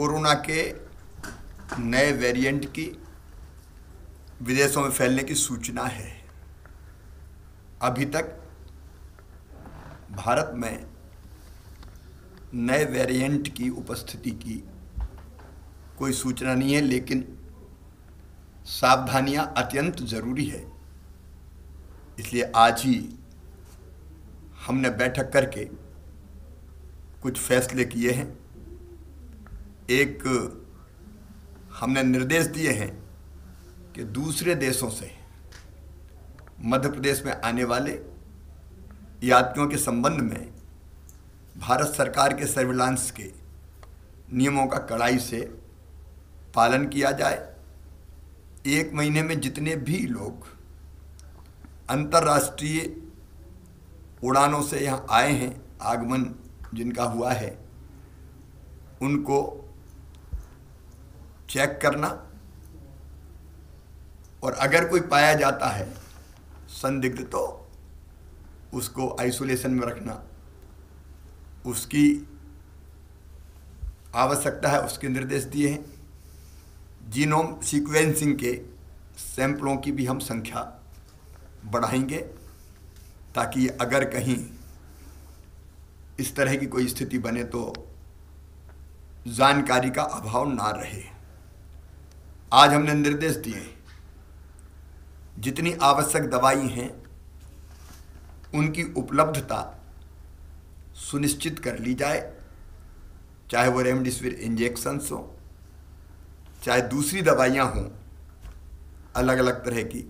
Corona के नए variant की विदेशों में फैलने की सूचना है। अभी तक भारत में नए वेरिएंट की उपस्थिति की कोई सूचना नहीं है, लेकिन सावधानियां अत्यंत ज़रूरी है। इसलिए आज ही हमने बैठक करके कुछ फैसले किए हैं। एक हमने निर्देश दिए हैं कि दूसरे देशों से मध्य प्रदेश में आने वाले यात्रियों के संबंध में भारत सरकार के सर्विलांस के नियमों का कड़ाई से पालन किया जाए। 1 महीने में जितने भी लोग अंतर्राष्ट्रीय उड़ानों से यहाँ आए हैं, आगमन जिनका हुआ है, उनको चेक करना और अगर कोई पाया जाता है संदिग्ध तो उसको आइसोलेशन में रखना, उसकी आवश्यकता है उसके निर्देश दिए हैं। जीनोम सीक्वेंसिंग के सैंपलों की भी हम संख्या बढ़ाएंगे ताकि अगर कहीं इस तरह की कोई स्थिति बने तो जानकारी का अभाव ना रहे। आज हमने निर्देश दिए जितनी आवश्यक दवाई हैं उनकी उपलब्धता सुनिश्चित कर ली जाए, चाहे वो रेमडेसिविर इंजेक्शंस हो, चाहे दूसरी दवाइयाँ हों अलग अलग तरह की,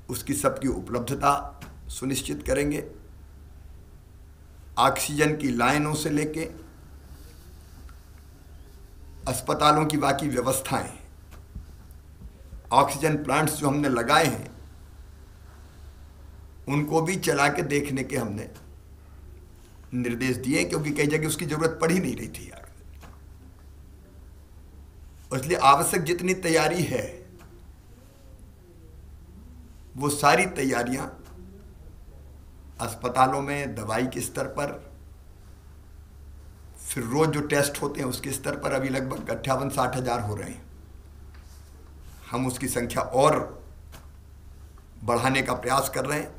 उसकी सबकी उपलब्धता सुनिश्चित करेंगे। ऑक्सीजन की लाइनों से लेके अस्पतालों की बाकी व्यवस्थाएं, ऑक्सीजन प्लांट्स जो हमने लगाए हैं उनको भी चला के देखने के हमने निर्देश दिए, क्योंकि कई जगह उसकी जरूरत पड़ ही नहीं रही थी यार। इसलिए आवश्यक जितनी तैयारी है वो सारी तैयारियां अस्पतालों में दवाई के स्तर पर, फिर रोज जो टेस्ट होते हैं उसके स्तर पर अभी लगभग 58-60 हज़ार हो रहे हैं। हम उसकी संख्या और बढ़ाने का प्रयास कर रहे हैं।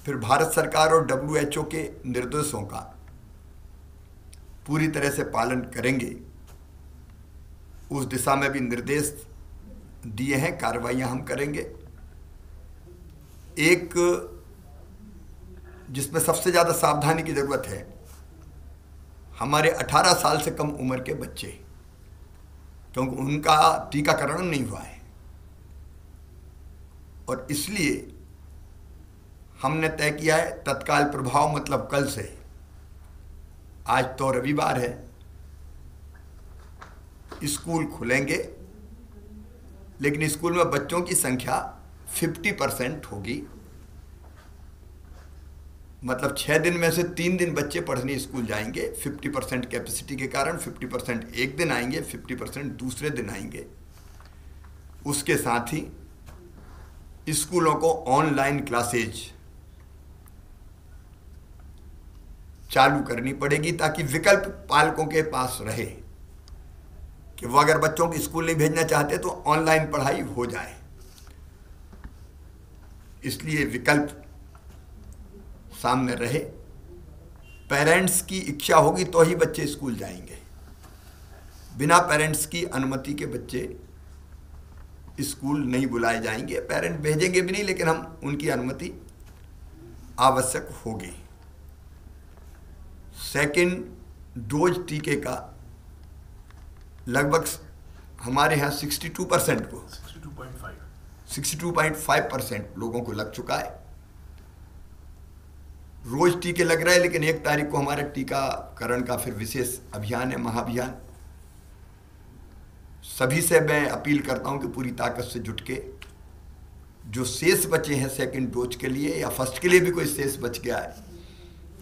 फिर भारत सरकार और WHO के निर्देशों का पूरी तरह से पालन करेंगे, उस दिशा में भी निर्देश दिए हैं, कार्रवाइयां हम करेंगे। एक जिसमें सबसे ज़्यादा सावधानी की ज़रूरत है, हमारे 18 साल से कम उम्र के बच्चे, क्योंकि उनका टीकाकरण नहीं हुआ है और इसलिए हमने तय किया है तत्काल प्रभाव, मतलब कल से, आज तो रविवार है, स्कूल खुलेंगे, लेकिन स्कूल में बच्चों की संख्या 50% होगी। मतलब 6 दिन में से 3 दिन बच्चे पढ़ने स्कूल जाएंगे। 50% कैपेसिटी के कारण 50% एक दिन आएंगे, 50% दूसरे दिन आएंगे। उसके साथ ही स्कूलों को ऑनलाइन क्लासेज चालू करनी पड़ेगी ताकि विकल्प पालकों के पास रहे कि वो अगर बच्चों को स्कूल नहीं भेजना चाहते तो ऑनलाइन पढ़ाई हो जाए। इसलिए विकल्प सामने रहे। पेरेंट्स की इच्छा होगी तो ही बच्चे स्कूल जाएंगे। बिना पेरेंट्स की अनुमति के बच्चे स्कूल नहीं बुलाए जाएंगे। पेरेंट भेजेंगे भी नहीं, लेकिन हम उनकी अनुमति आवश्यक होगी। सेकेंड डोज टीके का लगभग हमारे यहाँ 62% को 62.5% लोगों को लग चुका है। रोज टीके लग रहे हैं, लेकिन 1 तारीख को हमारे टीकाकरण का फिर विशेष अभियान है, महाअभियान। सभी से मैं अपील करता हूं कि पूरी ताकत से जुट के जो शेष बचे हैं सेकंड डोज के लिए या फर्स्ट के लिए भी कोई शेष बच गया है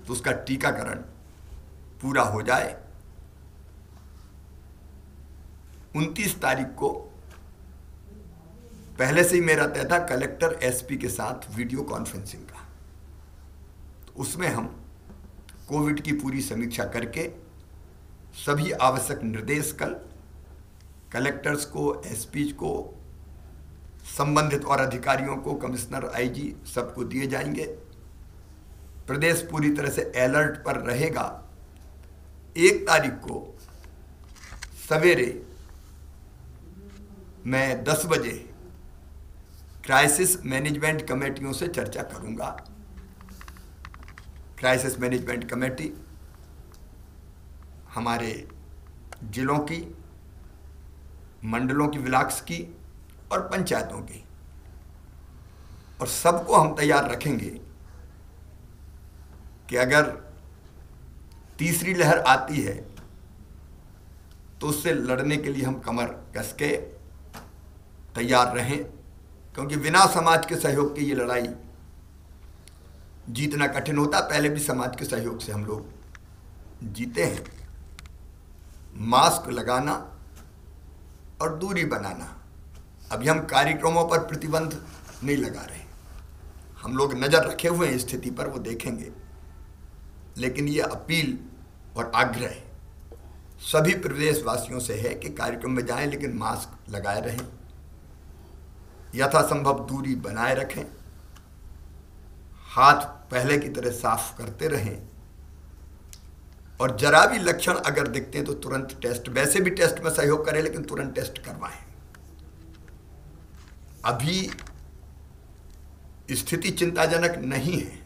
तो उसका टीकाकरण पूरा हो जाए। 29 तारीख को पहले से ही मेरा तय था कलेक्टर एसपी के साथ वीडियो कॉन्फ्रेंसिंग का, तो उसमें हम कोविड की पूरी समीक्षा करके सभी आवश्यक निर्देश कल कलेक्टर्स को, एसपी को, संबंधित और अधिकारियों को, कमिश्नर, आईजी सबको दिए जाएंगे। प्रदेश पूरी तरह से अलर्ट पर रहेगा। 1 तारीख को सवेरे मैं 10 बजे क्राइसिस मैनेजमेंट कमेटियों से चर्चा करूंगा। क्राइसिस मैनेजमेंट कमेटी हमारे जिलों की, मंडलों की, ब्लॉक्स की और पंचायतों की, और सबको हम तैयार रखेंगे कि अगर तीसरी लहर आती है तो उससे लड़ने के लिए हम कमर कस के तैयार रहें, क्योंकि बिना समाज के सहयोग के ये लड़ाई जीतना कठिन होता। पहले भी समाज के सहयोग से हम लोग जीते हैं। मास्क लगाना और दूरी बनाना, अभी हम कार्यक्रमों पर प्रतिबंध नहीं लगा रहे, हम लोग नज़र रखे हुए हैं स्थिति पर, वो देखेंगे। लेकिन ये अपील और आग्रह सभी प्रदेशवासियों से है कि कार्यक्रम में जाएं लेकिन मास्क लगाए रहें, यथासंभव दूरी बनाए रखें, हाथ पहले की तरह साफ करते रहें, और जरा भी लक्षण अगर दिखते हैं तो तुरंत टेस्ट, वैसे भी टेस्ट में सहयोग करें लेकिन तुरंत टेस्ट करवाएं। अभी स्थिति चिंताजनक नहीं है।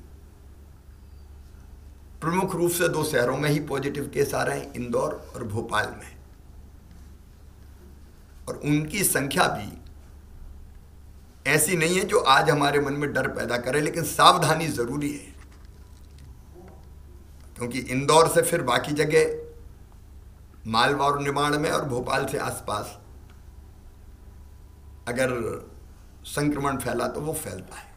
प्रमुख रूप से 2 शहरों में ही पॉजिटिव केस आ रहे हैं, इंदौर और भोपाल में, और उनकी संख्या भी ऐसी नहीं है जो आज हमारे मन में डर पैदा करे, लेकिन सावधानी जरूरी है, क्योंकि इंदौर से फिर बाकी जगह मालवा और निमाड़ में और भोपाल से आसपास अगर संक्रमण फैला तो वो फैलता है,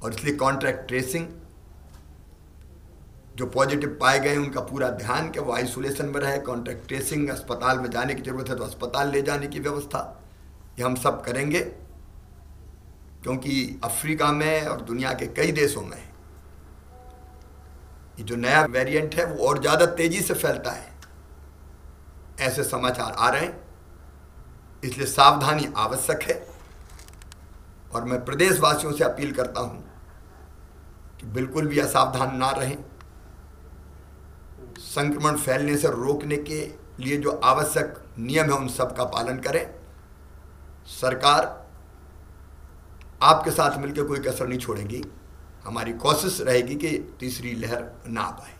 और इसलिए कॉन्ट्रैक्ट ट्रेसिंग, जो पॉजिटिव पाए गए उनका पूरा ध्यान कि वो आइसोलेशन में रहे, कॉन्ट्रैक्ट ट्रेसिंग, अस्पताल में जाने की जरूरत है तो अस्पताल ले जाने की व्यवस्था, ये हम सब करेंगे, क्योंकि अफ्रीका में और दुनिया के कई देशों में ये जो नया वेरिएंट है वो और ज़्यादा तेजी से फैलता है, ऐसे समाचार आ रहे हैं। इसलिए सावधानी आवश्यक है, और मैं प्रदेशवासियों से अपील करता हूं कि बिल्कुल भी असावधान ना रहें। संक्रमण फैलने से रोकने के लिए जो आवश्यक नियम है उन सब का पालन करें। सरकार आपके साथ मिलकर कोई कसर नहीं छोड़ेगी। हमारी कोशिश रहेगी कि तीसरी लहर ना आए।